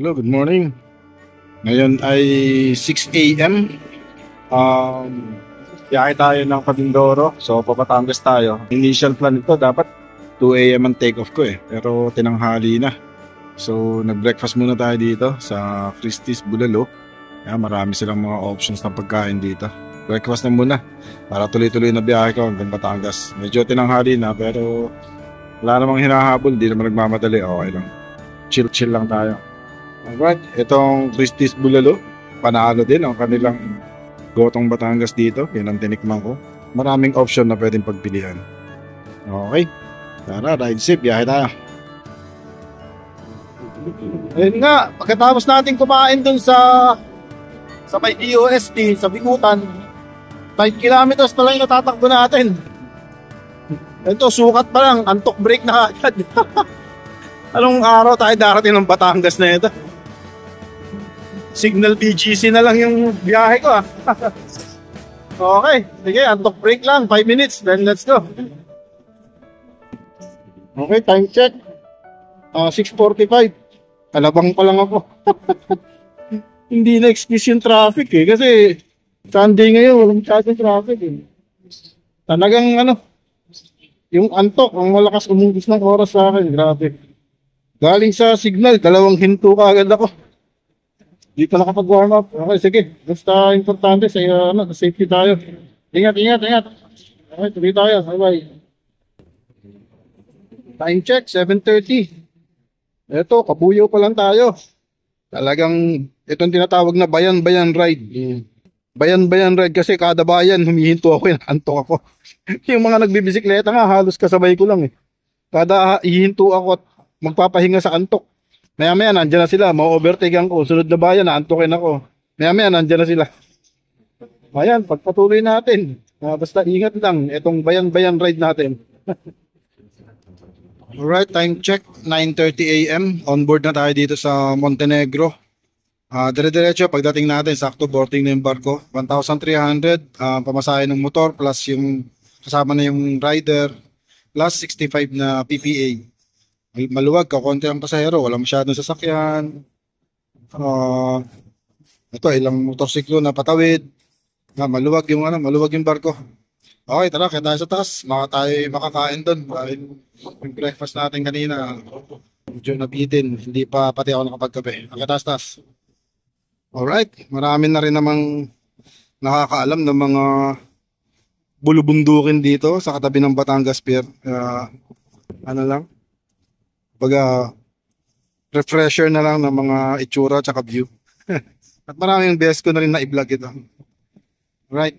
Hello, good morning. Ngayon ay 6 a.m. Biyahe tayo ng Cabindoro. So, papatangas tayo. Initial plan ito, dapat 2 a.m. ang take off ko eh. Pero tinanghali na. So, nag-breakfast muna tayo dito sa Christie's Bulalo. Marami silang mga options ng pagkain dito. Breakfast na muna para tuloy-tuloy na biyahe ko hanggang Batangas. Medyo tinanghali na pero wala namang hinahabol. Di naman nagmamadali. Okay lang. Chill-chill lang tayo. Alright, itong Christie's Bulalo, panalo din ang kanilang gotong Batangas dito. Yan ang tinikman ko. Maraming option na pwedeng pagpilian. Okay, tara, ride safe, biyahe tayo. Ayun nga, pagkatapos natin kumain dun sa may DOST, sa Bikutan, 5 kilometers pa lang natatakbo natin. Ito, sukat pa lang, antok break na agad. Anong araw tayo darating ng Batangas na ito? Signal BGC na lang yung biyahe ko ah. Okay, sige, antok break lang, 5 minutes, then let's go. Okay, time check. 6:45. Alabang pa lang ako. Hindi na excuse yung traffic eh, kasi Sunday ngayon, walang masyadong traffic eh. Talagang yung antok, ang malakas umugis ng oras sa akin, grabe. Galing sa signal, 2 hinto ka agad ako. Dito nakapag-warm up. Okay, sige. Basta importante sa safety tayo. Ingat. Okay, tuloy tayo. Bye-bye. Time check, 7:30. Eto, kabuyo pa lang tayo. Talagang, itong tinatawag na bayan-bayan ride. Bayan-bayan ride kasi kada bayan, humihinto ako, antok ako. Yung mga nagbibisikleta nga, halos kasabay ko lang eh. Kada hihinto ako at magpapahinga sa antok. Maya-maya, nandyan na sila. Ma-overtakean ko. Sunod na bayan, naantokin ako. Maya-maya, nandyan na sila. Ayan, pagpatuloy natin. Basta ingat lang. Itong bayan-bayan ride natin. Alright, time check. 9:30 a.m. On board na tayo dito sa Montenegro. Dire-diretso, pagdating natin, sakto boarding na yung barko. 1,300. Pamasahe ng motor plus yung kasama na yung rider plus 65 na PPA. Maluwag, kakonti ang pasahero, wala masyadong sasakyan. Ito, ilang motorsiklo na patawid. Maluwag yung barko. Okay, tara, kaya tayo sa taas. Makakain doon. Yung breakfast natin kanina, medyo nabitin. Hindi pa pati ako nakapagkape. Okay, taas. Alright, marami na rin namang nakakaalam ng mga bulubundukin dito sa katabi ng Batangas Pier. Refresher na lang ng mga itsura at view. At maraming beses ko na rin na i-vlog ito. Right.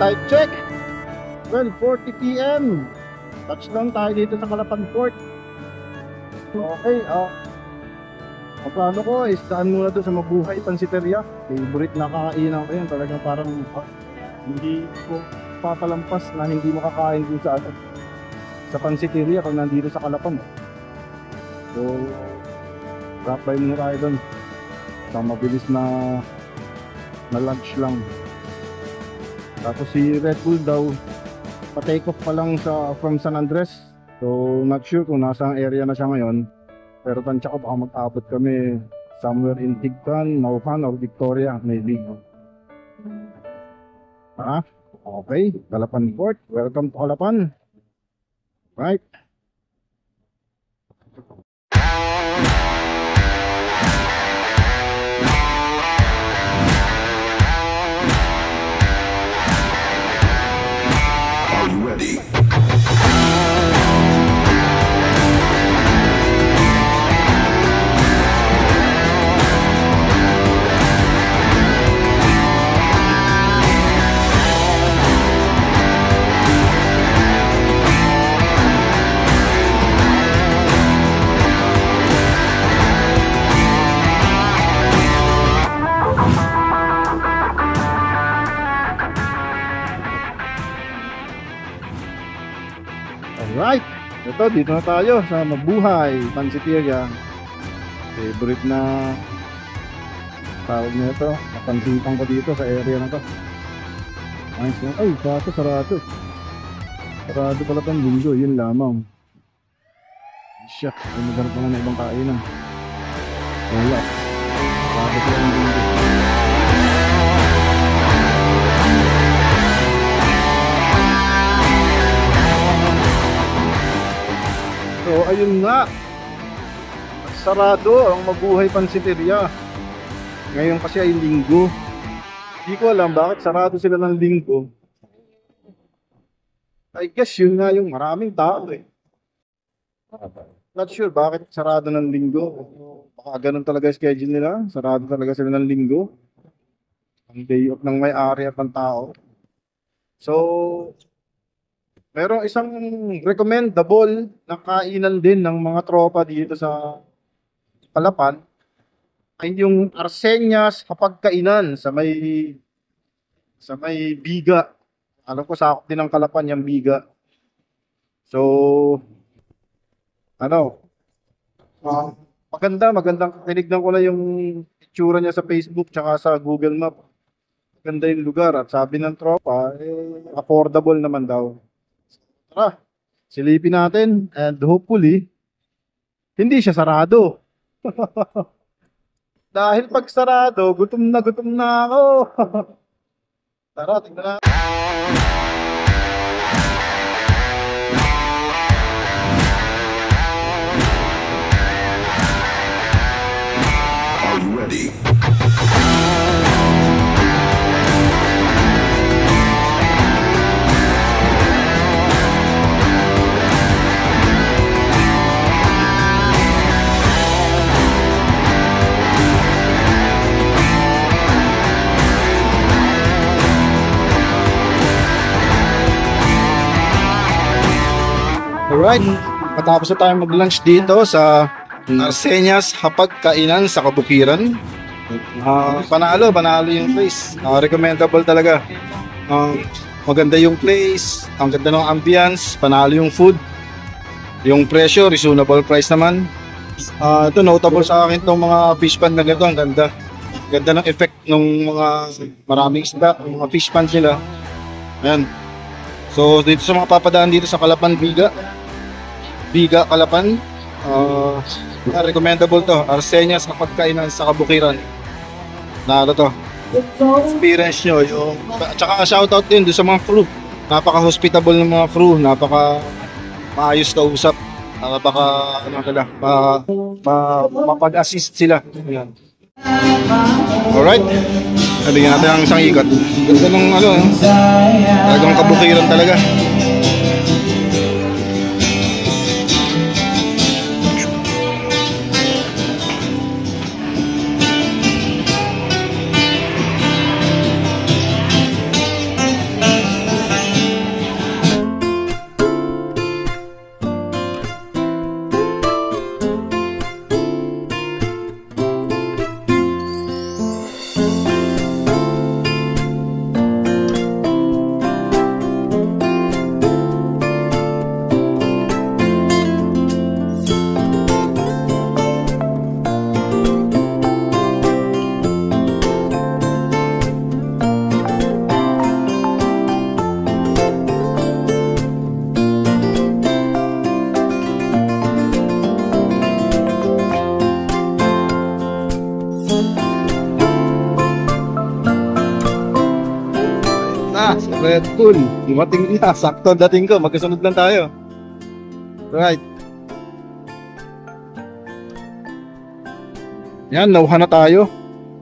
Time check, 12:40 p.m. Touchdown tayo dito sa Calapan Port. Okay, ang plano ko is daan muna doon sa Mabuhay Pansiteria. Favorite na kakainan ko yun. Talagang parang hindi ko papalampas na hindi makakain dun sa Pansiteria pag nandito sa Calapan. So, drop by muna tayo doon sa mabilis na lunch lang. Tapos si Red Bull daw pa-take off pa lang from San Andres. So not sure kung nasa area na siya ngayon. Pero tansya ko baka mag-abot kami somewhere in Tigtan, Nauhan or Victoria maybe. Okay, Calapan Port. Welcome to Calapan. Right. ito, dito na tayo sa Mabuhay Pansiteria. Favorite na tawag na ito. Napansintan ko dito sa area na to. Ayos na. Ay, kaso sarado. Sarado pala pang linggo, yun lamang. Siya, ay maghanap naman na ibang kainan. Wala. Sarado pala ang linggo. So, ayun nga. Sarado ang Mabuhay Pansiteria. Ngayon kasi ay linggo. Hindi ko alam bakit sarado sila ng linggo. I guess yun nga yung maraming tao eh. Not sure bakit sarado ng linggo. Baka ganun talaga yung schedule nila. Sarado talaga sila ng linggo. Ang day off ng may-ari at ng tao. So, merong isang recommendable na kainan din ng mga tropa dito sa Calapan ay yung Arseñas Hapagkainan sa may Biga. Alam ko sakop din ng Calapan yung Biga. So magandang tinignan ko na yung itsura niya sa Facebook tsaka sa Google Map. Maganda yung lugar at sabi ng tropa affordable naman daw. Tara, silipin natin and hopefully hindi siya sarado. Dahil pag sarado, gutom na ako. Tara, tingnan na. Are you ready? Alright, matapos na tayo mag-lunch dito sa Arseñas Hapagkainan sa Kabukiran. Panalo yung place. Recommendable talaga. Maganda yung place, ang ganda ng ambience, panalo yung food. Yung presyo, reasonable price naman. Ito notable sa akin itong mga fish pan na ganito, ang ganda. Ganda ng effect ng mga maraming isda, yung mga fish pan nila. Ayan. So dito sa mga papadaan dito sa Calapan, Biga, Calapan, recommendable to. Arseñas Hapagkainan sa Kabukiran. To. Experience nyo. At saka shoutout din doon sa mga crew. Napaka-hospitable ng mga crew. Maayos na usap. Mapag-assist sila. Ayan. Alright. Nabigyan natin ang isang ikot. Ganda ng talagang Kabukiran talaga. Red Bull, dumating na. Sakto dating ko, magkasunod lang tayo. Right. Yan, nauha na tayo.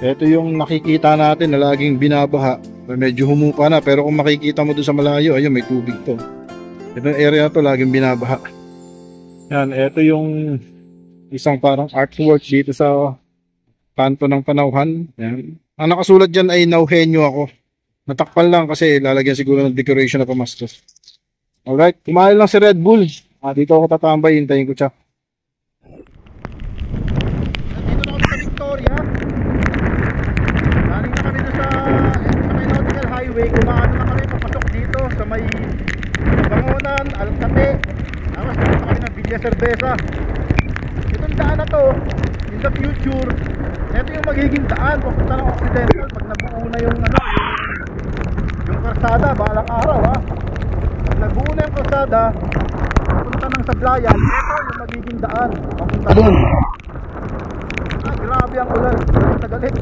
Ito yung nakikita natin na laging binabaha. Medyo humupa na, pero kung makikita mo doon sa malayo, ayun, may tubig to. Ito yung area na to, laging binabaha. Yan, ito yung isang parang artwork dito sa kanto ng Panauhan. Yan. Ang nakasulat dyan ay Nauhenyo ako. Natakpan lang kasi lalagyan siguro ng decoration na pamastos. Alright, kumain lang si Red Bull. Dito ako tatambay, hintayin ko siya. Nandito na kami sa Victoria. Galing na kami doon sa may Nautical Highway. Kumaan na kami papasok dito sa may Bangunan, Alcate, Tapos dito kami ng Villa Cerveza. Itong daan na to, in the future, ito yung magiging daan papunta ng Occidental pag nabuo na yung ano, yung karsada balang araw ha. Pag nabuo na yung karsada papunta ng Sablayan, ito yung magiging daan papunta doon. Grabe ang ulan, galit na galit.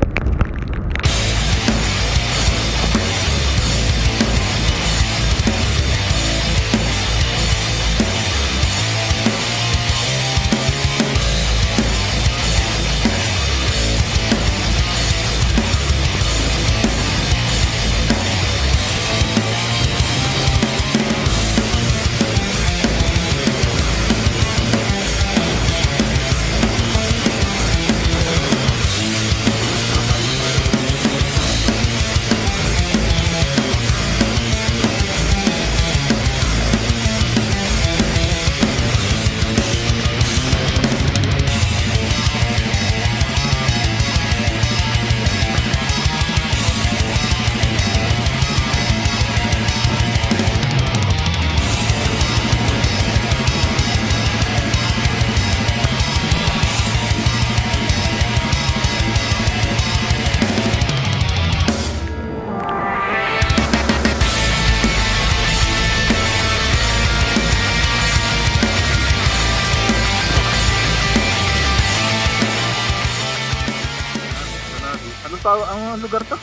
Ang lugar to?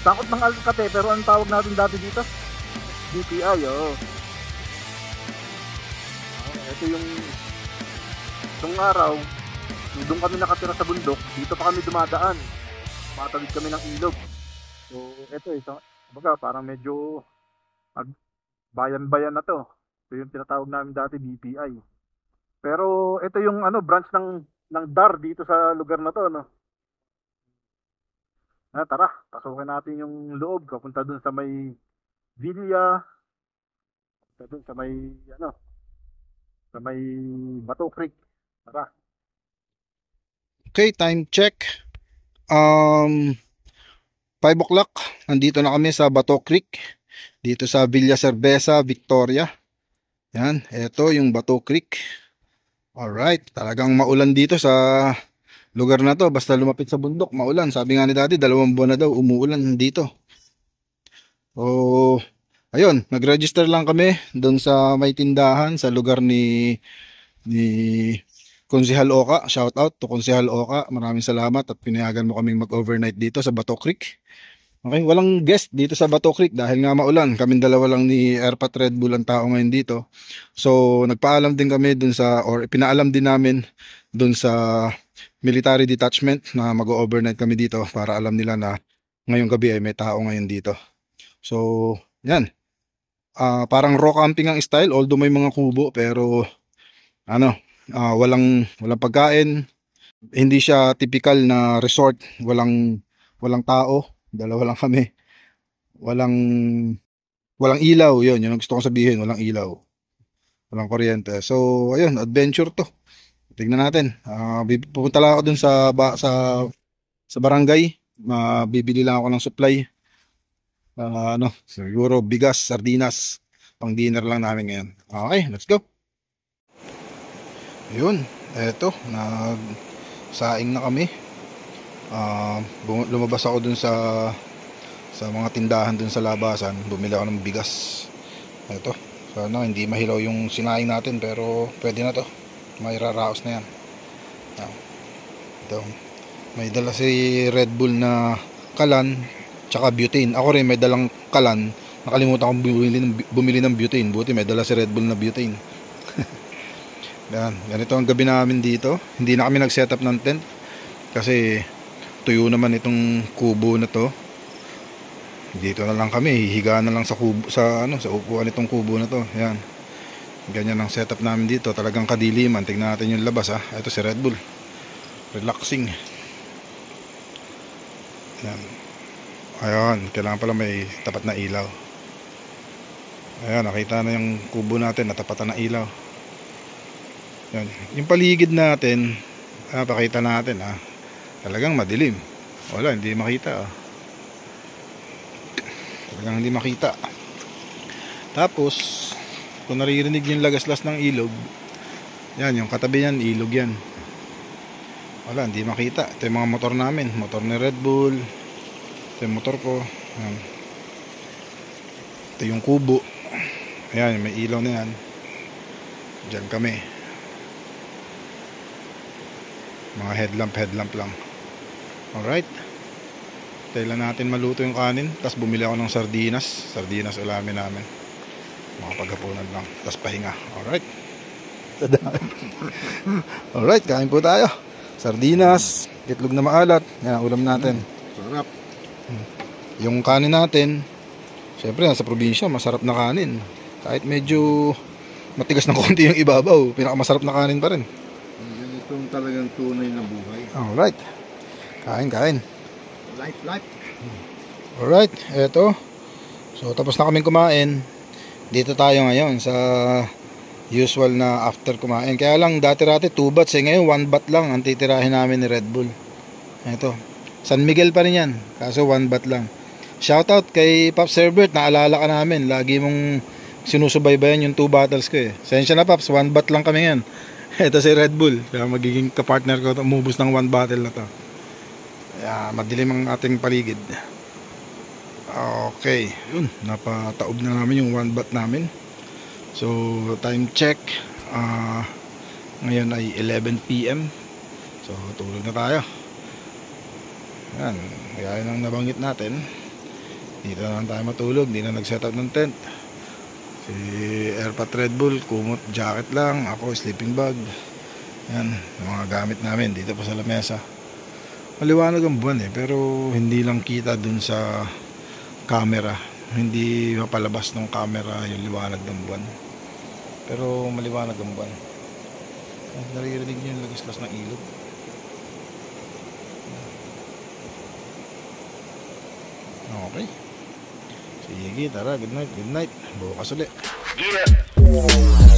Takot ng Alcate, pero ang tawag natin dati dito? BPI, oh. Ito yung itong araw, doon kami nakatira sa bundok, dito pa kami dumadaan. Matawid kami ng ilog. So, ito baga, parang medyo bayan-bayan na to. Ito yung tinatawag namin dati BPI. Pero ito yung branch ng DAR dito sa lugar na to, no? Tara, pasukin natin yung loob, papunta dun sa may Villa, dun sa may sa may Bato Creek. Tara. Okay, time check. 5 o'clock. Nandito na kami sa Bato Creek. Dito sa Villa Cerveza, Victoria. Yan, ito yung Bato Creek. Alright, talagang maulan dito sa lugar na to, basta lumapit sa bundok, maulan. Sabi nga ni Daddy, 2 buwan na daw umuulan dito. So, ayun, nag-register lang kami doon sa may tindahan sa lugar ni Konsehal Oka. Shout out to Konsehal Oka. Maraming salamat at pinayagan mo kaming mag-overnight dito sa Bato Creek. Okay, walang guest dito sa Bato Creek dahil nga maulan. Kaming dalawa lang ni Airpat Red Bull ang tao ngayon dito. So, nagpaalam din kami doon pinaalam din namin doon sa military detachment na mag-overnight kami dito para alam nila na ngayong gabi ay may tao ngayon dito. So, yan. Parang raw camping ang style, although may mga kubo, pero walang pagkain. Hindi siya typical na resort, walang tao, dalawa lang kami. Walang ilaw, yun ang gusto kong sabihin, walang ilaw. Walang kuryente. So, ayun, adventure to. Tignan natin. Pupunta lang ako dun sa barangay. Bibili lang ako ng supply. Siguro bigas, sardinas. Pang dinner lang namin ngayon. Okay, let's go. Yun, eto, nagsaing na kami. Lumabas ako dun sa mga tindahan dun sa labasan. Bumili ako ng bigas. Eto, sana hindi mahilaw yung sinaing natin, pero pwede na to. May raraos na yan. Ito, may dala si Red Bull na kalan tsaka butane. Ako rin may dalang kalan. Nakalimutan kong bumili ng butane. Buti may dala si Red Bull na butane. Yan, ganito ang gabi namin dito. Hindi na kami nag-setup ng tent kasi tuyo naman itong kubo na to. Dito na lang kami, hihiga na lang sa upuan itong kubo na to. Yan. Ganyan ang setup namin dito. Talagang kadiliman. Tingnan natin yung labas ha. Ito si Red Bull. Relaxing. Yan. Ayun. Kailangan pala may tapat na ilaw. Ayun. Nakita na yung kubo natin. Natapatan na ilaw. Yan. Yung paligid natin. Pakita natin ha. Talagang madilim. Wala. Hindi makita. Talagang hindi makita. Tapos kung naririnig yung lagaslas ng ilog, yan, yung katabi yan, ilog yan. Wala, hindi makita. Ito yung mga motor namin, motor ni Red Bull. Ito yung motor ko. Yan. Ito yung kubo. Ayan, may ilaw na yan. Diyan kami. Mga headlamp lang. Alright. Kailan natin maluto yung kanin. Tapos bumili ako ng sardinas ulamin namin. Makapaghapunan lang. Tapos pahinga. Alright. Alright, kain po tayo. Sardinas, itlog na maalat. Yan ang ulam natin. Sarap. Yung kanin natin, syempre nasa probinsya, masarap na kanin. Kahit medyo matigas ng konti yung ibabaw, pinakamasarap na kanin pa rin. Itong talagang tunay na buhay. Alright. Kain. Life. Alright, eto. So tapos na kaming kumain. Dito tayo ngayon sa usual na after kumain. Kaya lang dati-rati 2 bats ngayon 1 bat lang ang titirahin namin ni Red Bull. Eto. San Miguel pa rin yan. Kaso 1 bat lang. Shoutout kay Pops Herbert, naalala ka namin. Lagi mong sinusubaybayan yung 2 bottles ko eh. Sensya na Pops, 1 bat lang kami yan. Ito si Red Bull. Kaya magiging kapartner ko. Umubos ng 1 bottle na to. Kaya madilim ang ating paligid. Okay. Yun. Napataob na namin yung 1 bat namin. So, time check. Ngayon ay 11 PM. So, tulog na tayo. Yan. Kaya nang nabanggit natin. Dito na lang tayo matulog. Hindi na nag-set up ng tent. Si Airpat Red Bull, kumot jacket lang. Ako, sleeping bag. Yan. Yung mga gamit namin dito pa sa lamesa. Maliwanag ang buwan eh. Pero hindi lang kita dun sa camera. Hindi mapalabas ng camera yung liwanag ng buwan. Pero maliwanag ang buwan. Naririnig niyo yung lagaslas ng ilog. Okay. Sige, tara. Good night. Bukas ulit. Yeah.